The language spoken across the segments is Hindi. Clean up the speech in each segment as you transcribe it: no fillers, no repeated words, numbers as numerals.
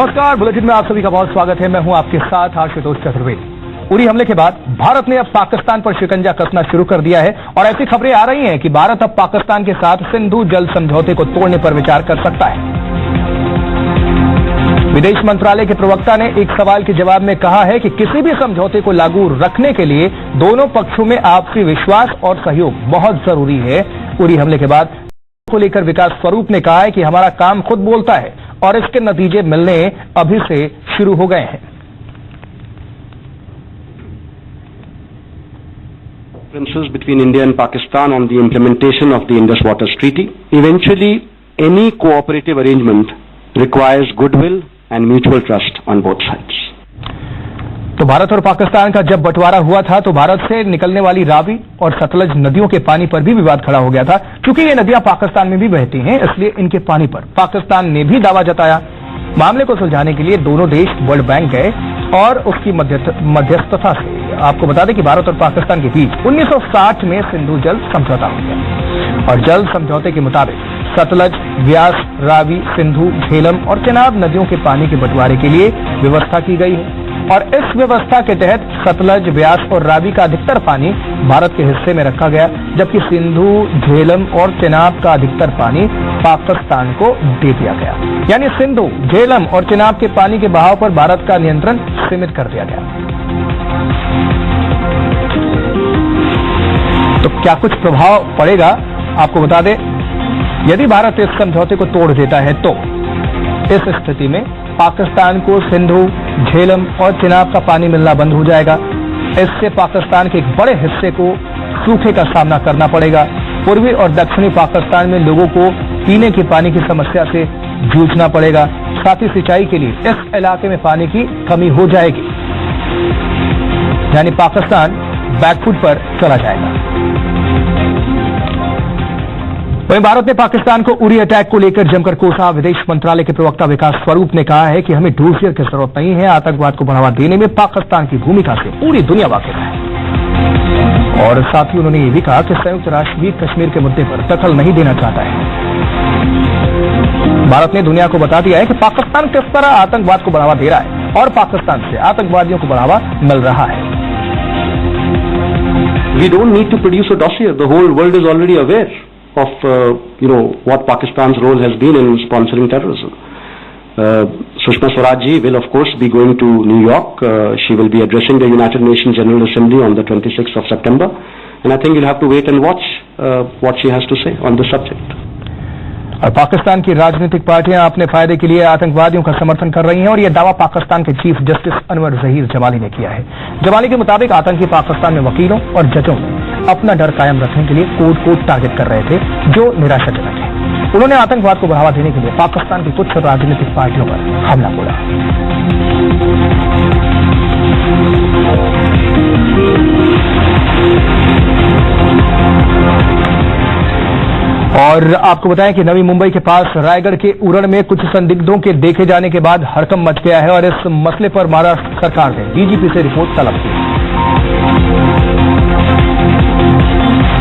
नमस्कार, बुलेटिन में आप सभी का बहुत स्वागत है। मैं हूं आपके साथ आशुतोष चतुर्वेदी। उरी हमले के बाद भारत ने अब पाकिस्तान पर शिकंजा कसना शुरू कर दिया है और ऐसी खबरें आ रही हैं कि भारत अब पाकिस्तान के साथ सिंधु जल समझौते को तोड़ने पर विचार कर सकता है। विदेश मंत्रालय के प्रवक्ता ने एक सवाल के जवाब में कहा है कि किसी भी समझौते को लागू रखने के लिए दोनों पक्षों में आपसी विश्वास और सहयोग बहुत जरूरी है। उरी हमले के बाद को लेकर विकास स्वरूप ने कहा है कि हमारा काम खुद बोलता है और इसके नतीजे मिलने अभी से शुरू हो गए हैं। Differences between India and Pakistan on the implementation of the Indus Waters Treaty. Eventually, any cooperative arrangement requires goodwill and mutual trust on both sides. तो भारत और पाकिस्तान का जब बंटवारा हुआ था तो भारत से निकलने वाली रावी और सतलज नदियों के पानी पर भी विवाद खड़ा हो गया था। क्योंकि ये नदियां पाकिस्तान में भी बहती हैं, इसलिए इनके पानी पर पाकिस्तान ने भी दावा जताया। मामले को सुलझाने के लिए दोनों देश वर्ल्ड बैंक गए और उसकी मध्यस्थता से आपको बता दें कि भारत और पाकिस्तान के बीच 1960 में सिंधु जल समझौता हो गया और जल समझौते के मुताबिक सतलज, व्यास, रावी, सिंधु, झेलम और चेनाब नदियों के पानी के बंटवारे के लिए व्यवस्था की गई है और इस व्यवस्था के तहत सतलज, व्यास और रावी का अधिकतर पानी भारत के हिस्से में रखा गया, जबकि सिंधु, झेलम और चेनाब का अधिकतर पानी पाकिस्तान को दे दिया गया। यानी सिंधु, झेलम और चेनाब के पानी के बहाव पर भारत का नियंत्रण सीमित कर दिया गया। तो क्या कुछ प्रभाव पड़ेगा आपको बता दें। यदि भारत इस समझौते को तोड़ देता है तो इस स्थिति में पाकिस्तान को सिंधु, झेलम और चेनाब का पानी मिलना बंद हो जाएगा। इससे पाकिस्तान के एक बड़े हिस्से को सूखे का सामना करना पड़ेगा। पूर्वी और दक्षिणी पाकिस्तान में लोगों को पीने के पानी की समस्या से जूझना पड़ेगा। साथ ही सिंचाई के लिए इस इलाके में पानी की कमी हो जाएगी, यानी पाकिस्तान बैकफुट पर चला जाएगा। वहीं भारत ने पाकिस्तान को उरी अटैक को लेकर जमकर कोसा। विदेश मंत्रालय के प्रवक्ता विकास स्वरूप ने कहा है कि हमें डोजियर की जरूरत नहीं है। आतंकवाद को बढ़ावा देने में पाकिस्तान की भूमिका से पूरी दुनिया वाकिफ है। और साथ ही उन्होंने ये भी कहा कि संयुक्त राष्ट्र भी कश्मीर के मुद्दे पर दखल नहीं देना चाहता है। भारत ने दुनिया को बता दिया है कि पाकिस्तान किस तरह आतंकवाद को बढ़ावा दे रहा है और पाकिस्तान से आतंकवादियों को बढ़ावा मिल रहा है। We don't need to produce a dossier. The whole world is already aware of what Pakistan's role has been in sponsoring terrorism. Sushma Swaraj ji will of course be going to New York. She will be addressing the United Nations General Assembly on the 26th of September, and I think you'll have to wait and watch what she has to say on this subject. और पाकिस्तान की राजनीतिक पार्टियां अपने फायदे के लिए आतंकवादियों का समर्थन कर रही हैं और यह दावा पाकिस्तान के चीफ जस्टिस अनवर जहीर जमाली ने किया है। जमाली के मुताबिक आतंकी पाकिस्तान में वकीलों और जजों में अपना डर कायम रखने के लिए कोर्ट को टारगेट कर रहे थे, जो निराशाजनक है। उन्होंने आतंकवाद को बढ़ावा देने के लिए पाकिस्तान की कुछ राजनीतिक पार्टियों पर हमला बोला। और आपको बताएं कि नवी मुंबई के पास रायगढ़ के उरण में कुछ संदिग्धों के देखे जाने के बाद हड़कंप मच गया है और इस मसले पर महाराष्ट्र सरकार ने डीजीपी से रिपोर्ट तलब की।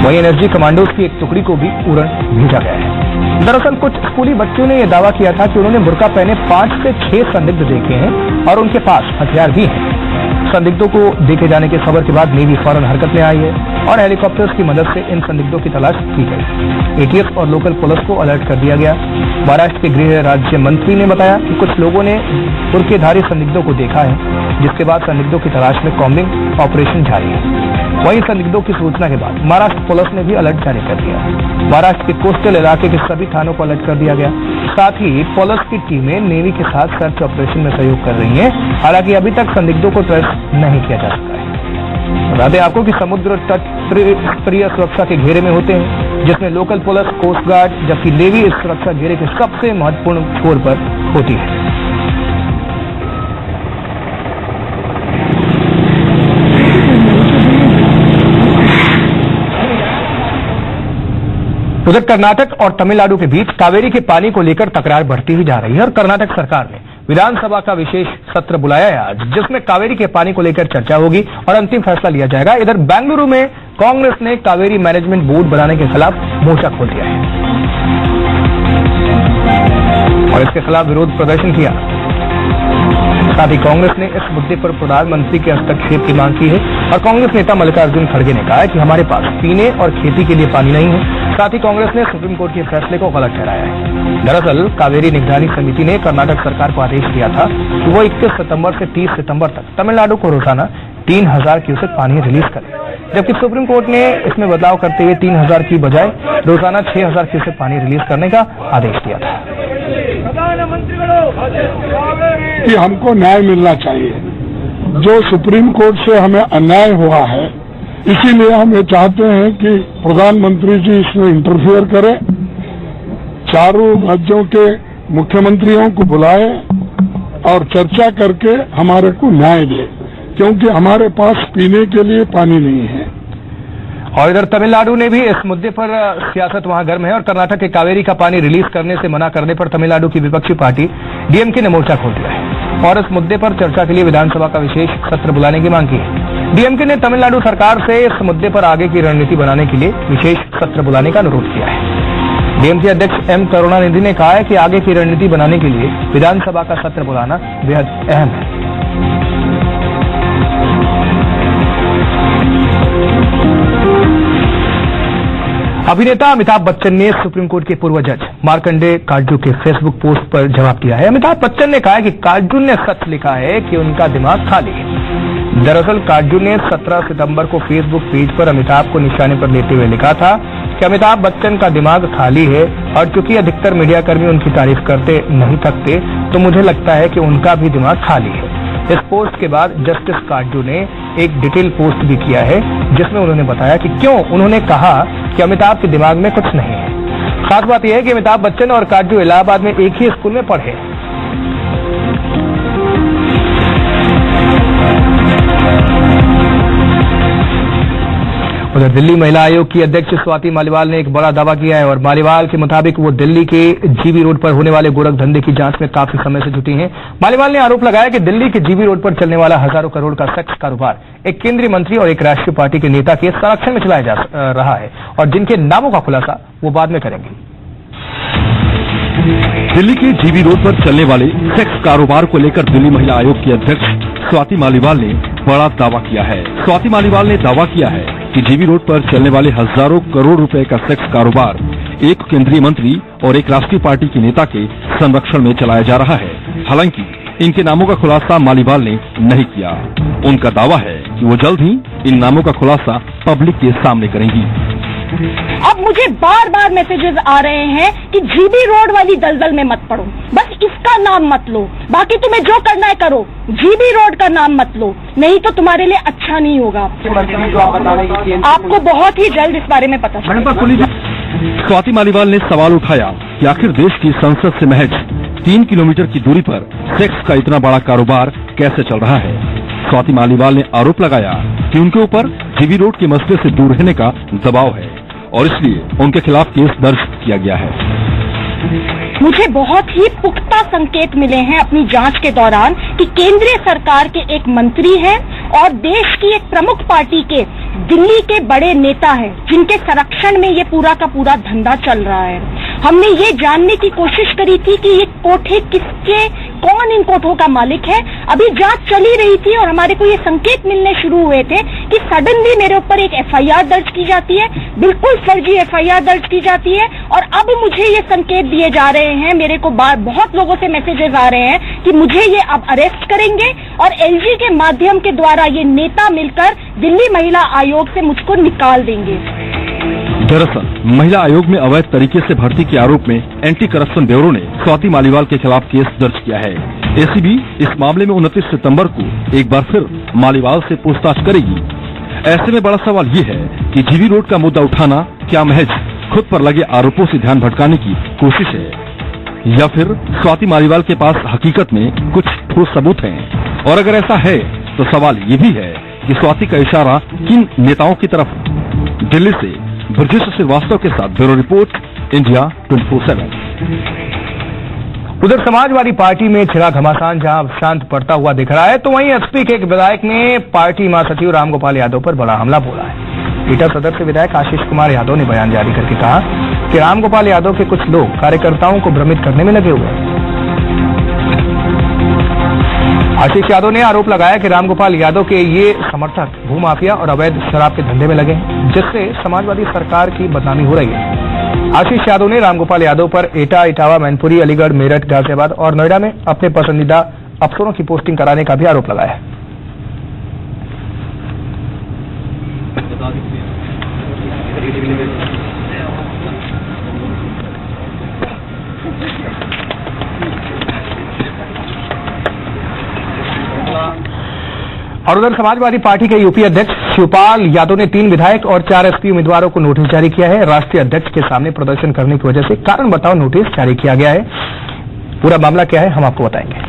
वहीं एनएसजी कमांडोज की एक टुकड़ी को भी उरण भेजा गया है। दरअसल कुछ स्कूली बच्चों ने यह दावा किया था कि उन्होंने बुर्का पहने 5 से 6 संदिग्ध देखे हैं और उनके पास हथियार भी हैं। संदिग्धों को देखे जाने की खबर के बाद नेवी फौरन हरकत में आई है और हेलीकॉप्टर्स की मदद से इन संदिग्धों की तलाश की गई। एटीएफ और लोकल पुलिस को अलर्ट कर दिया गया। महाराष्ट्र के गृह राज्य मंत्री ने बताया कि कुछ लोगों ने बुर्केधारी संदिग्धों को देखा है, जिसके बाद संदिग्धों की तलाश में कॉम्बिंग ऑपरेशन जारी है। वहीं संदिग्धों की सूचना के बाद महाराष्ट्र पुलिस ने भी अलर्ट जारी कर दिया। महाराष्ट्र के कोस्टल इलाके के सभी थानों को अलर्ट कर दिया गया। साथ ही पुलिस की टीमें नेवी के साथ सर्च ऑपरेशन में सहयोग कर रही हैं। हालांकि अभी तक संदिग्धों को ट्रेस नहीं किया जा सका है। बता दें आपको कि समुद्र तट स्तरीय सुरक्षा के घेरे में होते हैं, जिसमें लोकल पुलिस, कोस्ट गार्ड, जबकि नेवी इस सुरक्षा घेरे के सबसे महत्वपूर्ण छोर पर होती है। उधर कर्नाटक और तमिलनाडु के बीच कावेरी के पानी को लेकर तकरार बढ़ती ही जा रही है और कर्नाटक सरकार ने विधानसभा का विशेष सत्र बुलाया है आज, जिसमें कावेरी के पानी को लेकर चर्चा होगी और अंतिम फैसला लिया जाएगा। इधर बेंगलुरु में कांग्रेस ने कावेरी मैनेजमेंट बोर्ड बनाने के खिलाफ मोर्चा खोल दिया है और इसके खिलाफ विरोध प्रदर्शन किया। साथ ही कांग्रेस ने इस मुद्दे पर प्रधानमंत्री के हस्तक्षेप की मांग की है और कांग्रेस नेता मल्लिकार्जुन खड़गे ने कहा है कि हमारे पास पीने और खेती के लिए पानी नहीं है। साथ ही कांग्रेस ने सुप्रीम कोर्ट के फैसले को गलत ठहराया है। दरअसल कावेरी निगरानी समिति ने कर्नाटक सरकार को आदेश दिया था कि वो 21 सितंबर से 30 सितंबर तक तमिलनाडु को रोजाना 3000 क्यूसेक पानी रिलीज करे, जबकि सुप्रीम कोर्ट ने इसमें बदलाव करते हुए 3000 की बजाय रोजाना 6000 क्यूसेक पानी रिलीज करने का आदेश दिया था। कि हमको न्याय मिलना चाहिए, जो सुप्रीम कोर्ट से हमें अन्याय हुआ है, इसीलिए हम ये चाहते हैं कि प्रधानमंत्री जी इसमें इंटरफियर करें, चारों राज्यों के मुख्यमंत्रियों को बुलाए और चर्चा करके हमारे को न्याय दे, क्योंकि हमारे पास पीने के लिए पानी नहीं है। और इधर तमिलनाडु ने भी इस मुद्दे पर सियासत वहां गर्म है और कर्नाटक के कावेरी का पानी रिलीज करने से मना करने पर तमिलनाडु की विपक्षी पार्टी डीएमके ने मोर्चा खोल दिया है और इस मुद्दे पर चर्चा के लिए विधानसभा का विशेष सत्र बुलाने की मांग की है। डीएमके ने तमिलनाडु सरकार से इस मुद्दे पर आगे की रणनीति बनाने के लिए विशेष सत्र बुलाने का अनुरोध किया है। डीएमके अध्यक्ष एम करुणानिधि ने कहा है कि आगे की रणनीति बनाने के लिए विधानसभा का सत्र बुलाना बेहद अहम है। अभिनेता अमिताभ बच्चन ने सुप्रीम कोर्ट के पूर्व जज मार्कंडेय काटजू के फेसबुक पोस्ट पर जवाब दिया है। अमिताभ बच्चन ने कहा है कि काटजू ने सच लिखा है कि उनका दिमाग खाली है। दरअसल काटजू ने 17 सितंबर को फेसबुक पेज पर अमिताभ को निशाने पर लेते हुए लिखा था कि अमिताभ बच्चन का दिमाग खाली है और चूंकि अधिकतर मीडियाकर्मी उनकी तारीफ करते नहीं थकते, तो मुझे लगता है कि उनका भी दिमाग खाली है। इस पोस्ट के बाद जस्टिस काटजू ने एक डिटेल पोस्ट भी किया है जिसमें उन्होंने बताया कि क्यों उन्होंने कहा कि अमिताभ के दिमाग में कुछ नहीं है। खास बात यह है कि अमिताभ बच्चन और काटजू इलाहाबाद में एक ही स्कूल में पढ़े। उधर दिल्ली महिला आयोग की अध्यक्ष स्वाति मालीवाल ने एक बड़ा दावा किया है और मालीवाल के मुताबिक वो दिल्ली के जीबी रोड पर होने वाले गोरख धंधे की जांच में काफी समय से जुटी हैं। मालीवाल ने आरोप लगाया कि दिल्ली के जीबी रोड पर चलने वाला हजारों करोड़ का सेक्स कारोबार एक केंद्रीय मंत्री और एक राष्ट्रीय पार्टी के नेता के संरक्षण में चलाया जा रहा है और जिनके नामों का खुलासा वो बाद में करेंगे। दिल्ली के जीबी रोड पर चलने वाले सेक्स कारोबार को लेकर दिल्ली महिला आयोग की अध्यक्ष स्वाति मालीवाल ने बड़ा दावा किया है। स्वाति मालीवाल ने दावा किया है कि जीबी रोड पर चलने वाले हजारों करोड़ रुपए का सेक्स कारोबार एक केंद्रीय मंत्री और एक राष्ट्रीय पार्टी के नेता के संरक्षण में चलाया जा रहा है। हालांकि इनके नामों का खुलासा मालीवाल ने नहीं किया। उनका दावा है कि वो जल्द ही इन नामों का खुलासा पब्लिक के सामने करेंगी। अब मुझे बार बार मैसेजेस आ रहे हैं कि जीबी रोड वाली दलदल में मत पड़ो, बस इसका नाम मत लो, बाकी तुम्हें जो करना है करो, जीबी रोड का नाम मत लो, नहीं तो तुम्हारे लिए अच्छा नहीं होगा। आपको बहुत ही जल्द इस बारे में पता चलेगा। स्वाति मालीवाल ने सवाल उठाया कि आखिर देश की संसद से महज 3 किलोमीटर की दूरी पर सेक्स का इतना बड़ा कारोबार कैसे चल रहा है। स्वाति मालीवाल ने आरोप लगाया कि उनके ऊपर जीबी रोड के मसले से दूर रहने का दबाव है और इसलिए उनके खिलाफ केस दर्ज किया गया है। मुझे बहुत ही पुख्ता संकेत मिले हैं अपनी जांच के दौरान कि केंद्रीय सरकार के एक मंत्री हैं और देश की एक प्रमुख पार्टी के दिल्ली के बड़े नेता हैं जिनके संरक्षण में ये पूरा का पूरा धंधा चल रहा है। हमने ये जानने की कोशिश करी थी कि ये कोठे किसके, कौन इन कोठों का मालिक है। अभी जांच चली रही थी और हमारे को ये संकेत मिलने शुरू हुए थे कि सडनली मेरे ऊपर एक एफआईआर दर्ज की जाती है, बिल्कुल फर्जी एफआईआर दर्ज की जाती है और अब मुझे ये संकेत दिए जा रहे हैं, मेरे को बहुत लोगों से मैसेजेस आ रहे हैं कि मुझे ये अब अरेस्ट करेंगे और एलजी के माध्यम के द्वारा ये नेता मिलकर दिल्ली महिला आयोग से मुझको निकाल देंगे। दरअसल महिला आयोग में अवैध तरीके से भर्ती के आरोप में एंटी करप्शन ब्यूरो ने स्वाति मालीवाल के खिलाफ केस दर्ज किया है। एसीबी इस मामले में 29 सितंबर को एक बार फिर मालीवाल से पूछताछ करेगी। ऐसे में बड़ा सवाल ये है कि जीबी रोड का मुद्दा उठाना क्या महज खुद पर लगे आरोपों से ध्यान भटकाने की कोशिश है या फिर स्वाति मालीवाल के पास हकीकत में कुछ ठोस सबूत हैं। और अगर ऐसा है तो सवाल ये भी है कि स्वाति का इशारा किन नेताओं की तरफ। दिल्ली से ब्रजेश श्रीवास्तव के साथ ब्यूरो रिपोर्ट, इंडिया 24/7। उधर समाजवादी पार्टी में छिड़ा घमासान जहां शांत पड़ता हुआ दिख रहा है, तो वहीं एसपी के एक विधायक ने पार्टी महासचिव रामगोपाल यादव पर बड़ा हमला बोला है। ईटा सदर से विधायक आशीष कुमार यादव ने बयान जारी करके कहा कि रामगोपाल यादव के कुछ लोग कार्यकर्ताओं को भ्रमित करने में लगे हुए हैं। आशीष यादव ने आरोप लगाया कि रामगोपाल यादव के ये समर्थक भूमाफिया और अवैध शराब के धंधे में लगे हैं, जिससे समाजवादी सरकार की बदनामी हो रही है। आशीष यादव ने रामगोपाल यादव पर एटा, इटावा, मैनपुरी, अलीगढ़, मेरठ, गाजियाबाद और नोएडा में अपने पसंदीदा अफसरों की पोस्टिंग कराने का भी आरोप लगाया है। और उधर समाजवादी पार्टी के यूपी अध्यक्ष शिवपाल यादव ने 3 विधायक और 4 एसपी उम्मीदवारों को नोटिस जारी किया है। राष्ट्रीय अध्यक्ष के सामने प्रदर्शन करने की वजह से कारण बताओ नोटिस जारी किया गया है। पूरा मामला क्या है हम आपको बताएंगे।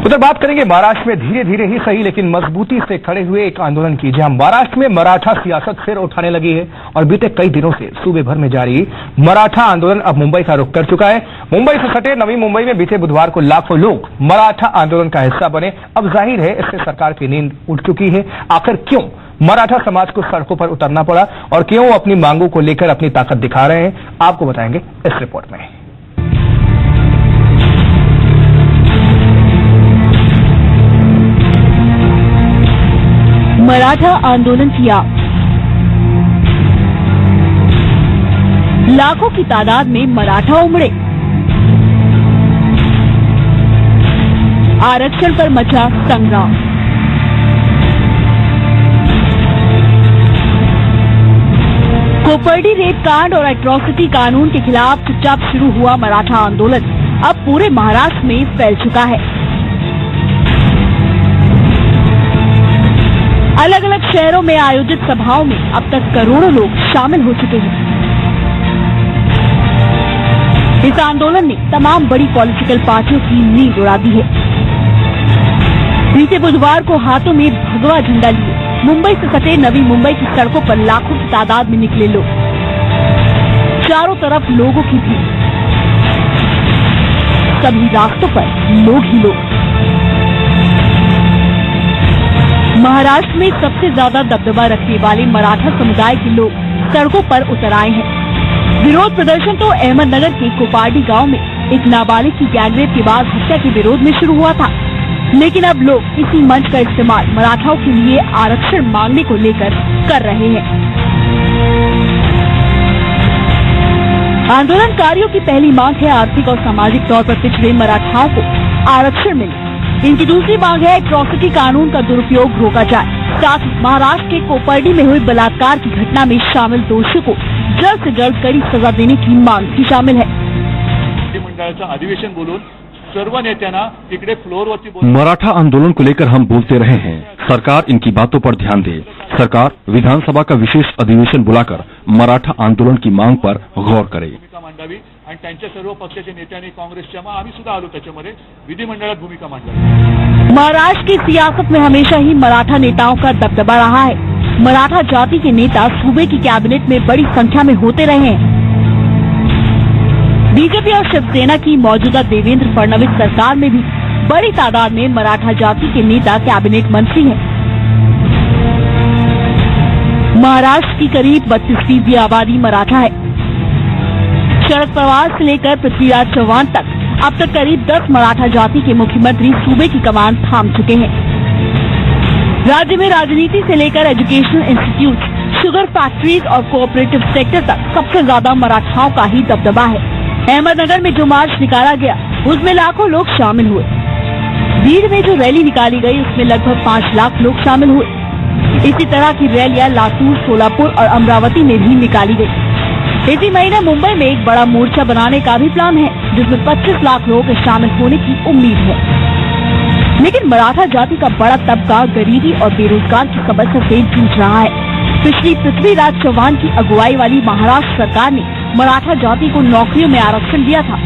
उधर बात करेंगे महाराष्ट्र में धीरे धीरे ही सही लेकिन मजबूती से खड़े हुए एक आंदोलन की, जहां महाराष्ट्र में मराठा सियासत सिर उठाने लगी है और बीते कई दिनों से सूबे भर में जारी मराठा आंदोलन अब मुंबई का रुख कर चुका है। मुंबई से सटे नवी मुंबई में बीते बुधवार को लाखों लोग मराठा आंदोलन का हिस्सा बने। अब जाहिर है इससे सरकार की नींद उड़ चुकी है। आखिर क्यों मराठा समाज को सड़कों पर उतरना पड़ा और क्यों अपनी मांगों को लेकर अपनी ताकत दिखा रहे हैं, आपको बताएंगे इस रिपोर्ट में। मराठा आंदोलन की आग, लाखों की तादाद में मराठा उमड़े, आरक्षण पर मचा संग्राम। कोपर्डी रेप कांड और एट्रॉसिटी कानून के खिलाफ चुपचाप शुरू हुआ मराठा आंदोलन अब पूरे महाराष्ट्र में फैल चुका है। अलग अलग शहरों में आयोजित सभाओं में अब तक करोड़ों लोग शामिल हो चुके हैं। इस आंदोलन ने तमाम बड़ी पॉलिटिकल पार्टियों की नींद उड़ा दी है। बीते बुधवार को हाथों में भगवा झंडा लिए मुंबई से सटे नवी मुंबई की सड़कों पर लाखों की तादाद में निकले लोग। चारों तरफ लोगों की भीड़, सभी रास्तों पर लोग ही लोग। महाराष्ट्र में सबसे ज्यादा दबदबा रखने वाले मराठा समुदाय के लोग सड़कों पर उतर आए हैं। विरोध प्रदर्शन तो अहमदनगर के कोपार्डी गांव में एक नाबालिग की गैंगरेप के बाद हत्या के विरोध में शुरू हुआ था, लेकिन अब लोग इसी मंच का इस्तेमाल मराठाओं के लिए आरक्षण मांगने को लेकर कर रहे हैं। आंदोलनकारियों की पहली मांग है आर्थिक और सामाजिक तौर पर पिछड़े मराठाओं को आरक्षण मिले। इनकी दूसरी मांग है एट्रॉसिटी कानून का दुरुपयोग रोका जाए। साथ ही महाराष्ट्र के कोपर्डी में हुई बलात्कार की घटना में शामिल दोषियों को जल्द से जल्द कड़ी सजा देने की मांग भी शामिल है। विधिमंडळाचं अधिवेशन बोलून सर्व नेत्यांना तिकडे फ्लोरवरती मराठा आंदोलन को लेकर हम बोलते रहे हैं, सरकार इनकी बातों पर ध्यान दे। सरकार विधानसभा का विशेष अधिवेशन बुलाकर मराठा आंदोलन की मांग पर गौर करे। भूमिका मांडावी आणि त्यांच्या सर्व पक्षाच्या नेत्यांनी काँग्रेसच्या मग आम्ही सुद्धा आलो त्याच्यामध्ये विधिमंडळात भूमिका मांडली। महाराष्ट्र की सियासत में हमेशा ही मराठा नेताओं का दबदबा रहा है। मराठा जाति के नेता सूबे की कैबिनेट में बड़ी संख्या में होते रहे हैं। बीजेपी और शिवसेना की मौजूदा देवेंद्र फडणवीस सरकार में भी बड़ी तादाद में मराठा जाति के नेता कैबिनेट मंत्री हैं। महाराष्ट्र की करीब 32% आबादी मराठा है। शरद पवार से लेकर पृथ्वीराज चौहान तक अब तक करीब 10 मराठा जाति के मुख्यमंत्री सूबे की कमान थाम चुके हैं। राज्य में राजनीति से लेकर एजुकेशनल इंस्टीट्यूट, शुगर फैक्ट्रीज और कोऑपरेटिव सेक्टर तक सबसे ज्यादा मराठाओं का ही दबदबा है। अहमदनगर में जो मार्च निकाला गया उसमें लाखों लोग शामिल हुए। भीड़ में जो रैली निकाली गई उसमें लगभग 5 लाख लोग शामिल हुए। इसी तरह की रैलियां लातूर, सोलापुर और अमरावती में भी निकाली गई। इसी महीने मुंबई में एक बड़ा मोर्चा बनाने का भी प्लान है, जिसमें 25 लाख लोगों के शामिल होने की उम्मीद है। लेकिन मराठा जाति का बड़ा तबका गरीबी और बेरोजगार की समस्या से जूझ रहा है। पिछली पृथ्वीराज चौहान की अगुवाई वाली महाराष्ट्र सरकार ने मराठा जाति को नौकरियों में आरक्षण दिया था,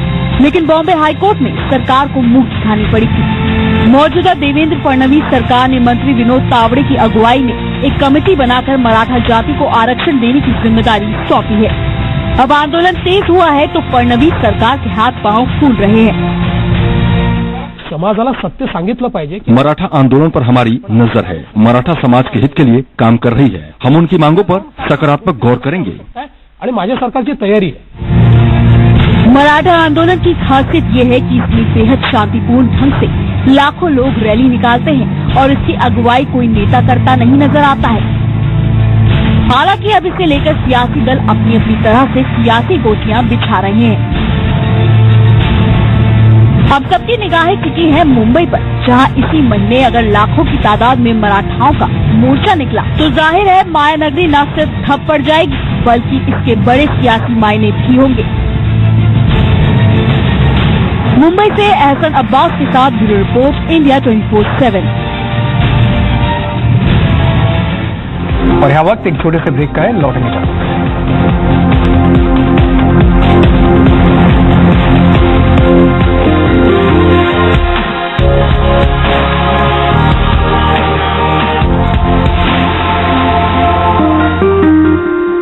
लेकिन बॉम्बे हाईकोर्ट में सरकार को मुंह दिखानी पड़ी थी। मौजूदा देवेंद्र फडणवीस सरकार ने मंत्री विनोद तावड़े की अगुवाई में एक कमेटी बनाकर मराठा जाति को आरक्षण देने की जिम्मेदारी सौंपी है। अब आंदोलन तेज हुआ है तो फडणवीस सरकार के हाथ पांव फूल रहे हैं। समाजाला सत्य सांगितलं पाहिजे। मराठा आंदोलन पर हमारी नजर है। मराठा समाज के हित के लिए काम कर रही है। हम उनकी मांगों पर सकारात्मक गौर करेंगे आणि माझ्या सरकारची तयारी है। मराठा आंदोलन की खासियत ये है कि इसमें बेहद शांतिपूर्ण ढंग से लाखों लोग रैली निकालते हैं और इसकी अगुवाई कोई नेता करता नहीं नजर आता है। हालांकि अब इसे लेकर सियासी दल अपनी अपनी तरह से सियासी गोटियां बिछा रहे हैं। अब सबकी निगाहें टिकी है मुंबई पर, जहां इसी महीने अगर लाखों की तादाद में मराठाओं का मोर्चा निकला तो जाहिर है मायानगरी न सिर्फ ठप पड़ जाएगी बल्कि इसके बड़े सियासी मायने भी होंगे। मुंबई से एहसन अब्बास के साथ ब्यूरो रिपोर्ट, इंडिया 24/7। और यहाँ वक्त एक छोटे से ब्रेक का है, लौटेंगे।